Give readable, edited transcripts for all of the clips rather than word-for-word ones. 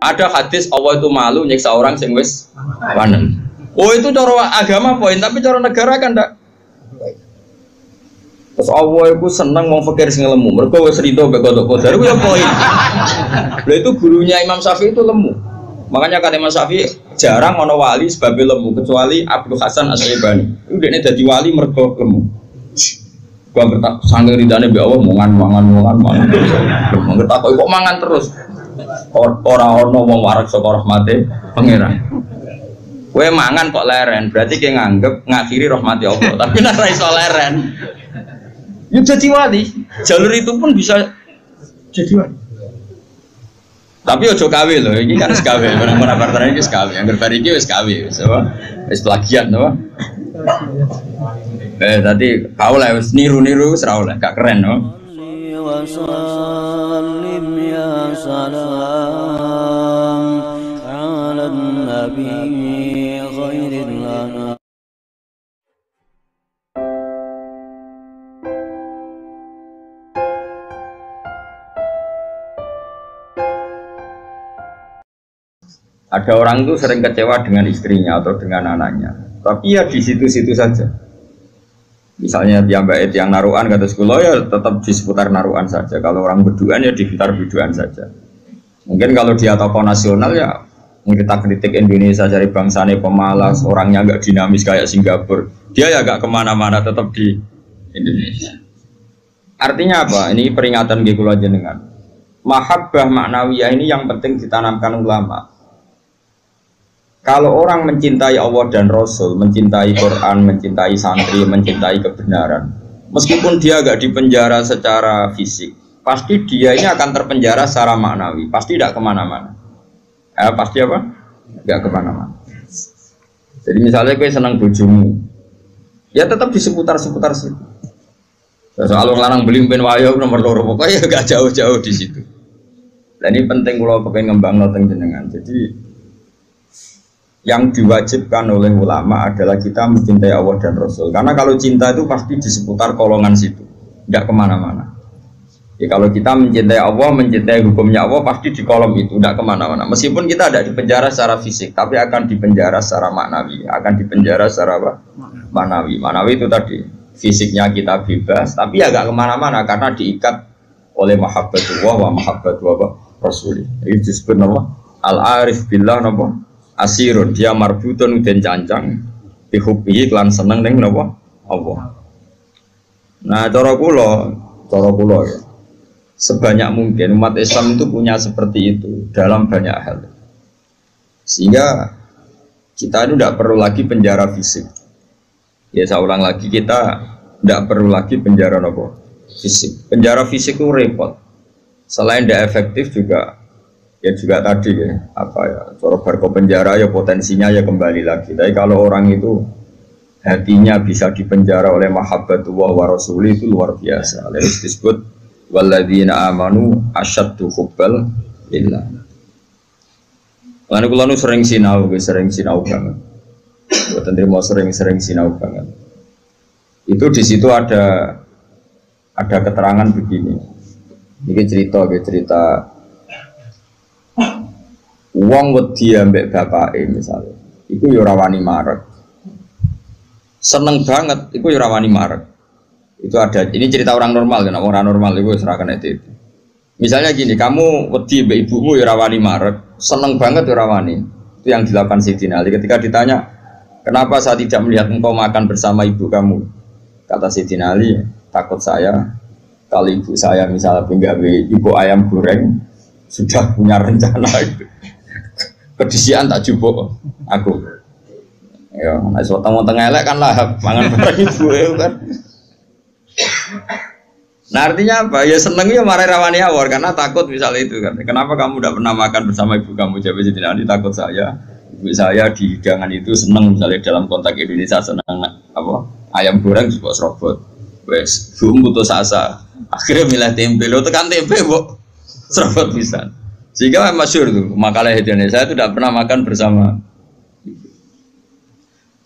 Ada hadis Allah itu malu nyiksa orang sing wis panen. Oh itu cara agama poin, tapi cara negara kan ndak. Terus Allah itu seneng wong fakir sing lemu. Mergo wis rido mbek kodok kodar ku ya poin. Lha itu gurunya Imam Syafi'i itu lemu. Makanya kata Imam Syafi'i jarang ana wali sebab lemu kecuali Abdul Hasan Asy-Syaibani. Itu dekne dadi wali mergo lemu. Gua ngertak sange ridane mbek Allah mangan. Ngertak kok mangan terus. Ora ana wong warak saka rahmate pangeran. Kowe mangan kok leren, berarti kowe nganggep ngakhiri rahmati Allah. Tapi nek ora iso leren, ya jadi wali. Jalur itu pun bisa jadi wali. Tapi ojo kawe lho, iki kan wis kawe, ora partner iki wis kawe. Angger bar iki wis kawe, wis apa? Wis plagiat apa? Tadi kau lah wis niru-niru wis ora oleh, gak keren no. Ada orang itu sering kecewa dengan istrinya atau dengan anaknya, tapi ya di situ-situ saja. Misalnya dia mbak yang naruhan kata sekolah ya tetap di seputar naruhan saja. Kalau orang berduaan ya di sekitar berduaan saja. Mungkin kalau dia tokoh nasional ya kita kritik Indonesia dari bangsanya pemalas, orangnya nggak dinamis kayak Singapura. Dia ya nggak kemana-mana, tetap di Indonesia. Artinya apa? Ini peringatan gitu aja dengan mahabbah maknawiyah ini yang penting ditanamkan ulama. Kalau orang mencintai Allah dan Rasul, mencintai Quran, mencintai santri, mencintai kebenaran, meskipun dia agak dipenjara secara fisik, pasti dia ini akan terpenjara secara maknawi, pasti tidak kemana-mana. Pasti apa? Tidak kemana-mana. Jadi misalnya gue senang bojomu, ya tetap di seputar-seputar situ. Soal orang beli pen wayo nomor loro, pokoknya gak jauh-jauh di situ. Dan ini penting kalau pengen ngembang noteng jenengan. Jadi yang diwajibkan oleh ulama adalah kita mencintai Allah dan Rasul. Karena kalau cinta itu pasti di seputar kolongan situ, tidak kemana-mana. Ya, kalau kita mencintai Allah, mencintai hukumnya Allah, pasti di kolom itu, tidak kemana-mana. Meskipun kita tidak dipenjara secara fisik, tapi akan dipenjara secara maknawi. Akan dipenjara secara apa? Maknawi. Maknawi itu tadi, fisiknya kita bebas, tapi agak kemana-mana karena diikat oleh mahabbatullah wa mahabbatullah Rasul. Ini disebut nama al-arif billah nama asirun, dia marbutun dan cancang dihubbihi klan seneng ning napa Allah. Nah, cara kula ya. Sebanyak mungkin umat Islam itu punya seperti itu dalam banyak hal. Sehingga kita itu tidak perlu lagi penjara fisik. Ya saya ulang lagi, kita tidak perlu lagi penjara napa fisik. Penjara fisik itu repot. Selain tidak efektif juga ya juga tadi ya, apa ya, cara barco penjara ya potensinya ya kembali lagi. Tapi kalau orang itu hatinya bisa dipenjara oleh mahabbatullah wa rasuli itu luar biasa. Lalu disebut walladzina amanu asyaddu hubbal lillah. Lalu kula sering sinau banget. Buat mau sering sinau banget. Itu di situ ada keterangan begini. Ini cerita wong wedi ambek bapake misalnya, iku yo ora wani marek. Seneng banget, iku yo ora wani marek. Itu ada, ini cerita orang normal kan, orang normal iku wis ora kena itu. Misalnya gini, kamu wedi mbek ibumu yo ora wani marek, seneng banget yo ora wani. Itu yang dilakukan Sayyidina Ali ketika ditanya, "Kenapa saya tidak melihat engkau makan bersama ibu kamu?" Kata Sayyidina Ali, "Takut saya kalau ibu saya misalnya penggawe ibu ayam goreng sudah punya rencana itu. Kedisian tak jupuk aku. Ya, nek weteng-weteng elek kan lah mangan bareng ibu kan. Nah artinya apa? Ya seneng ya marai rawani awor karena takut misalnya itu kan. Kenapa kamu tidak pernah makan bersama ibu kamu? Jawab Sayyidina Ali, takut saya. Ibu saya di hidangan itu seneng misalnya dalam konteks Indonesia seneng apa? Ayam goreng juga serobot. Wes, bumbu putus asa. Akhirnya milih tempe. Lo tekan tempe, Bu. Serobot bisa. Sehingga masyhur tuh makalah Indonesia itu tidak pernah makan bersama.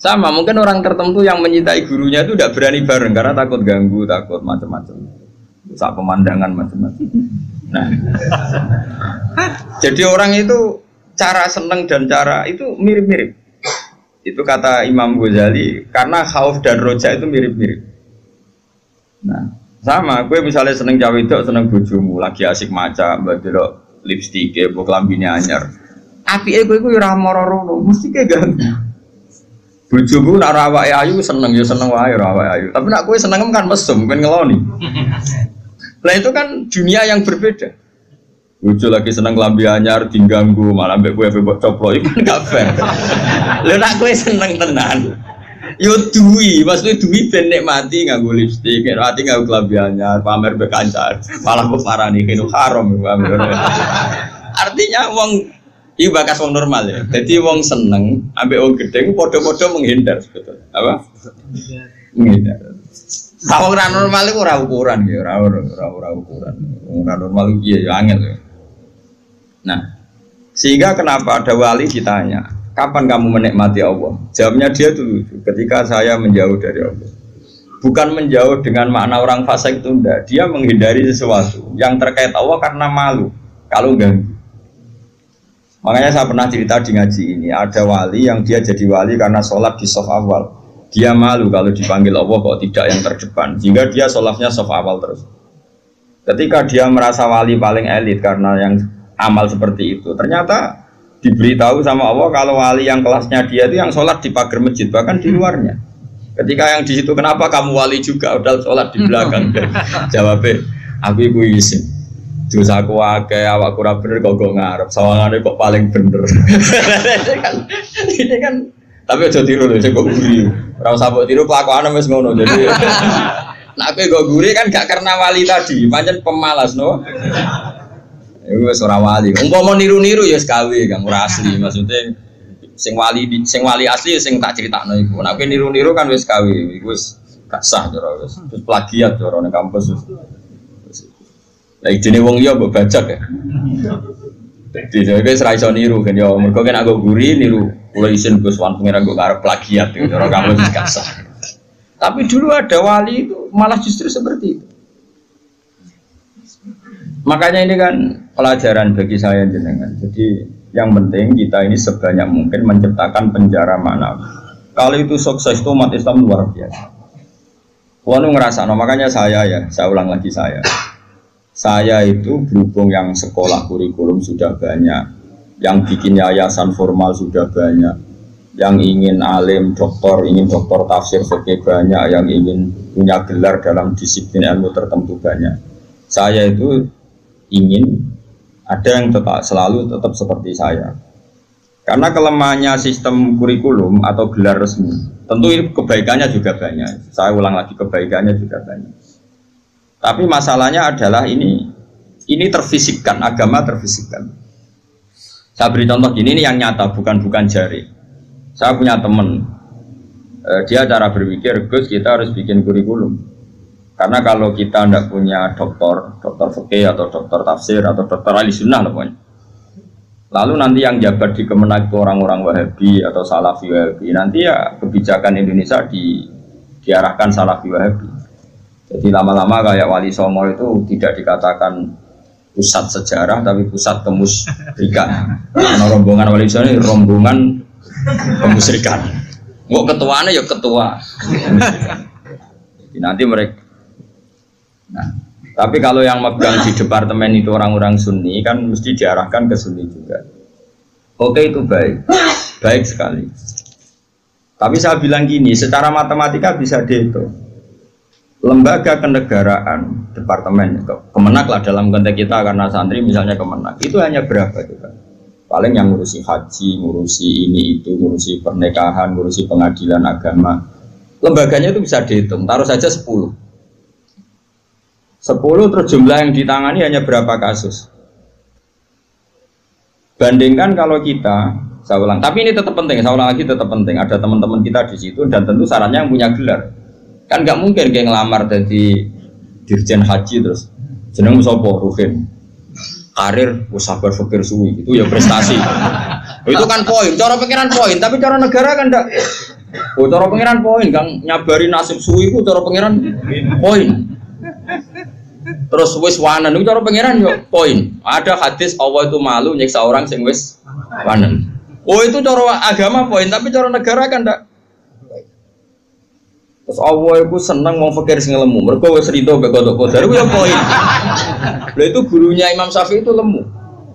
Sama mungkin orang tertentu yang mencintai gurunya itu tidak berani bareng karena takut ganggu, takut macam-macam, rusak pemandangan macam-macam. Nah, jadi orang itu cara seneng dan cara itu mirip-mirip. Itu kata Imam Ghazali, karena khauf dan roja itu mirip-mirip. Nah, sama, gue misalnya seneng cawe itu, seneng bojomu, lagi asik maca, mbak lipstick, mbok klambine anyar. Apike gue ora moro-moro, mesti kayak ganggu. Bojomu nak awake ayu seneng ya seneng wae awake ayu. Tapi nak kowe seneng kan mesum, kan ngeloni. Lah itu kan dunia yang berbeda. Bojo lagi seneng klambi anyar diganggu, malah mbek kowe mbok coplo iku kan gak fair. Lha nak kowe seneng tenan. Yo duwi, maksudnya duwi ben nikmati nganggo lipstik, nikmati nganggo klambi anyar, pamer mbek kancan. Malah kok parani kene haram. Artinya wong iki bakas wong normal ya. Jadi wong seneng ambek wong gedhe padha-padha menghindar sebetulnya. Apa? Menghindar. Kalau orang normal itu ora ukuran ya, ora ukuran. Orang normal itu ya angel ya. Nah, sehingga kenapa ada wali ditanya, kapan kamu menikmati Allah? Jawabnya dia dulu, ketika saya menjauh dari Allah. Bukan menjauh dengan makna orang fasik itu enggak. Dia menghindari sesuatu yang terkait Allah karena malu kalau ganggu. Makanya saya pernah cerita di ngaji ini, ada wali yang dia jadi wali karena sholat di shaf awal. Dia malu kalau dipanggil Allah kok tidak yang terdepan, sehingga dia sholatnya shaf awal terus. Ketika dia merasa wali paling elit karena yang amal seperti itu, ternyata diberitahu sama Allah kalau wali yang kelasnya dia itu yang sholat di pagar masjid, bahkan di luarnya. Ketika yang di situ, kenapa kamu wali juga udah sholat di belakang? Jawabnya, aku iku isin. Dosa aku akeh, awakku ora bener kok ngarep, sawangane kok paling bener. Ini kan tapi aja tiru lho, sing kok guri. Ora usah mbok tiru kelakuane wis ngono. Jadi nek kowe kok guri kan gak karena wali tadi, pancen pemalas no. Iku wis ora wali. Umpama niru-niru ya gawe Kang, ora asli. Maksudnya sing wali asli sing tak critakno iku. Nek kowe niru-niru kan wis gawe, iku wis gak sah cara wis. Terus plagiat cara ning kampus wis. Lah jenenge wong liya mbok bajak ya. Dadi wis ra iso niru kan ya mergo kan aku guri niru kula isin Gus Wan pengen aku arep plagiat ya cara kamu wis gak sah. Tapi dulu ada wali itu malah justru seperti itu. Makanya ini kan pelajaran bagi saya jenengan. Jadi yang penting kita ini sebanyak mungkin menciptakan penjara manawi. Kalau itu sukses itu umat Islam luar biasa. Wanu ngerasa, no, makanya saya ulang lagi saya itu berhubung yang sekolah kurikulum sudah banyak, yang bikin yayasan formal sudah banyak, yang ingin alim, ingin doktor tafsir fikih banyak, yang ingin punya gelar dalam disiplin ilmu tertentu banyak. Saya itu ingin ada yang selalu tetap seperti saya. Karena kelemahannya sistem kurikulum atau gelar resmi, tentu kebaikannya juga banyak. Saya ulang lagi, kebaikannya juga banyak. Tapi masalahnya adalah ini terfisikkan, agama terfisikkan. Saya beri contoh gini, ini yang nyata, bukan jari. Saya punya teman, dia cara berpikir, Gus kita harus bikin kurikulum. Karena kalau kita tidak punya dokter fikih atau dokter tafsir atau dokter ahli sunnah pokoknya. Lalu nanti yang jabat di Kemenak orang-orang Wahabi atau Salafi Wahabi, nanti ya kebijakan Indonesia diarahkan Salafi Wahabi. Jadi lama-lama kayak Wali Songo itu tidak dikatakan pusat sejarah tapi pusat kemusyrikan. Karena rombongan Wali Songo ini rombongan kemusyrikan. Mau ketuanya ya ketua. Jadi nanti mereka. Nah, tapi kalau yang megang di departemen itu orang-orang Sunni kan mesti diarahkan ke Sunni juga. Oke itu baik sekali. Tapi saya bilang gini, secara matematika bisa dihitung. Lembaga kenegaraan, departemen, Kemenak lah dalam konteks kita karena santri misalnya Kemenak, itu hanya berapa itu kan? Paling yang ngurusi haji, ngurusi ini itu, ngurusi pernikahan, ngurusi pengadilan agama. Lembaganya itu bisa dihitung, taruh saja 10 terus jumlah yang ditangani hanya berapa kasus. Bandingkan kalau kita, saya ulang, tapi ini tetap penting, saya ulang lagi tetap penting. Ada teman-teman kita di situ dan tentu sarannya yang punya gelar. Kan nggak mungkin kayak ngelamar jadi dirjen haji terus jeneng sopo Ruhin karir sabar fikir suwi itu ya prestasi. Itu kan poin, cara pengiran poin, tapi cara negara kan enggak. Cara pengiran poin, Kang nyabari nasib suwi itu cara pengiran poin. Terus wis wanen itu cara pangeran yo poin. Ada hadis Allah itu malu nyiksa orang sing wis wanen. Oh itu cara agama poin, tapi cara negara kan ndak. Terus Allah itu seneng wong fakir sing lemu. Mergo wis rido mbek kodok-kodok iku yo poin. Lha itu gurunya Imam Syafi'i itu lemu.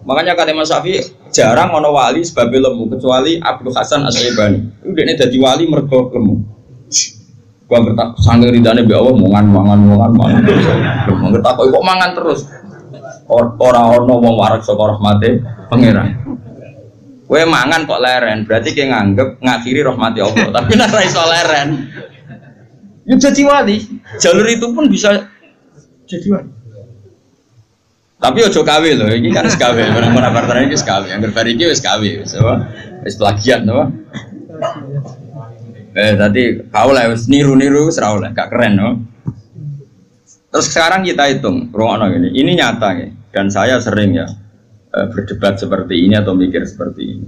Makanya kata Imam Syafi'i jarang ono wali sebabnya lemu kecuali Abdul Hasan As-Syaibani. Itu dia jadi wali mergo lemu. Gua bertak sange ridane mbek Allah mangan. Ngertak kok mangan terus. Ora ono wong warak saka rahmate pangeran. Kowe mangan kok leren, berarti kowe nganggep ngakhiri rahmati Allah. Tapi nek ora iso leren. Ya jadi wali. Jalur itu pun bisa jadi wali. Tapi ojo kawe lho, iki kan wis kawe, ora partene iki wis kawe. Angger bar iki wis kawe, wis plagiat to. Tadi kau lah niru-niru serau lah, gak keren no. Terus sekarang kita hitung, ini nyata ya. Dan saya sering ya berdebat seperti ini atau mikir seperti ini.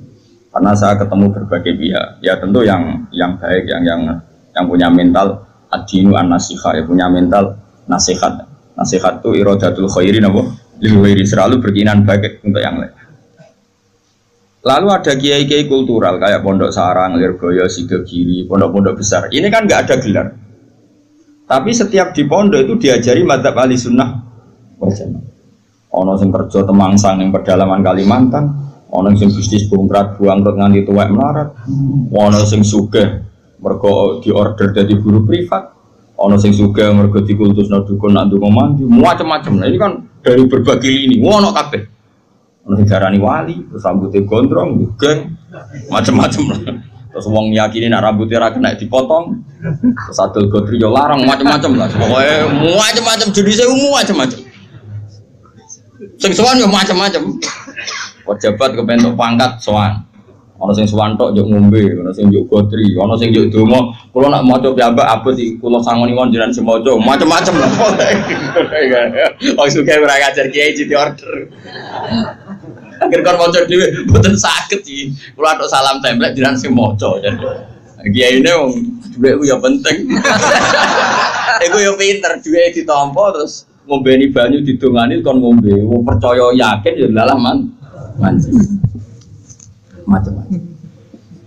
Karena saya ketemu berbagai pihak, ya tentu yang baik, yang punya mental ad-dinu an-nasiha, ya punya mental nasihat. Nasihat itu iradatul khairin apa? Lil selalu berkeinginan baik untuk yang lain. Lalu ada kiai-kiai kultural kayak Pondok Sarang, Lirboyo, Sidogiri, pondok-pondok besar. Ini kan nggak ada gelar. Tapi setiap di pondok itu diajari madzhab ahli sunnah wal jamaah. Ono sing kerja temangsang yang pedalaman Kalimantan, ono sing bisnis bongkrat buangkrut nganti tuwek melarat, ono sing sugih mergo diorder dari guru privat, ono sing sugih mergo dikultusno dukun nak ndonga mandi, macam-macam. Nah ini kan dari berbagai lini, ono kabeh. Ono diarani wali, terus rambutnya gondrong, geng, macam-macam lah. Terus wong yakini nak rambutnya ra kena dipotong. Terus adol godri yo larang macam-macam lah. Pokoke macam-macam jenisnya macam-macam. Sing sowan yo macam-macam. Pejabat kepentok pangkat sowan. Ono sing sowan tok yo ngombe, ono sing yo godri, ono sing yo donga. Kula nak maca piyambak abot iki kula sangoni wong jenengan sing maca macam-macam lah. Wong suka ora ngajar kiai di order. Akhir kon maca dhewe mboten saged iki. Kula tok salam template jenengan sing maca. Kiyaine wong dhuwit ku ya penting. Iku yo pinter dhuwit ditampa terus ngombeni banyu didongani kon ngombe. Wong percaya yakin ya lalah manci. Macam-macam.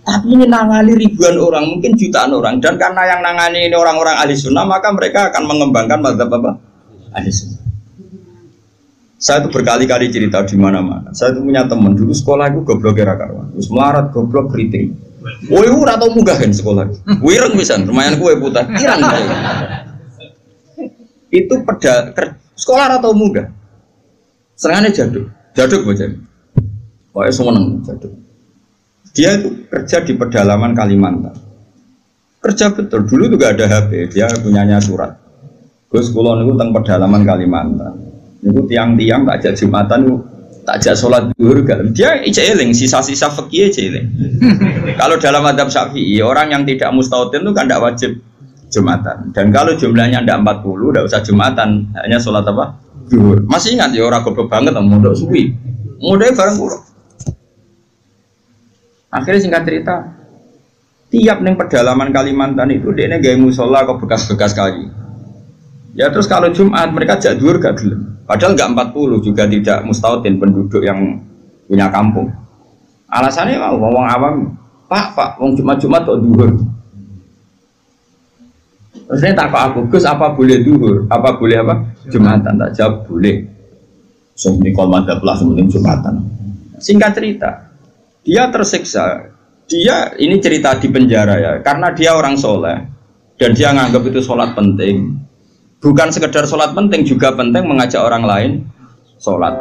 Tapi ini nangani ribuan orang, mungkin jutaan orang. Dan karena yang nangani ini orang-orang ahli sunnah, maka mereka akan mengembangkan madzhab apa? Ahli sunnah. Saya itu berkali-kali cerita di mana-mana. Saya itu punya teman dulu sekolah itu goblok era karuan, terus melarat goblok keriting. Woi ora tau munggah kan sekolah. Wireng pisan, lumayan kue putar. Irang. Itu sekolah ora tau munggah. Serangane jaduk bocah. Pokoke seneng jaduk. Dia itu kerja di pedalaman Kalimantan. Kerja betul. Dulu juga ada HP. Dia punyanya surat. Gus kulon itu tentang pedalaman Kalimantan. Itu tiang-tiang tak ajak Jumatan, tak ajak sholat zuhur. Dia eling sisa-sisa fikih eling. Kalau dalam madzhab Syafi'i, orang yang tidak mustautin itu kan tidak wajib Jumatan. Dan kalau jumlahnya tidak 40, tidak usah Jumatan, hanya sholat apa? Zuhur. Masih ingat ya orang goblok banget mondok suwi. Mondoknya bareng pulau. Akhirnya singkat cerita, tiap neng pedalaman Kalimantan itu dia gaya musola kok bekas-bekas kayu. Ya terus kalau Jumat mereka jadwur gak gelem. Padahal nggak 40 juga tidak mustautin penduduk yang punya kampung. Alasannya mau ngomong awam, Pak, wong Jumat kok duhur. Terus ini tak aku, Gus apa boleh duhur? Apa boleh apa? Jumatan, tak jawab boleh. Sementing kolmada plus sementing Jumatan. Singkat cerita. Dia tersiksa, ini cerita di penjara ya, karena dia orang soleh dan dia nganggap itu sholat penting. Bukan sekedar sholat penting, juga penting mengajak orang lain sholat.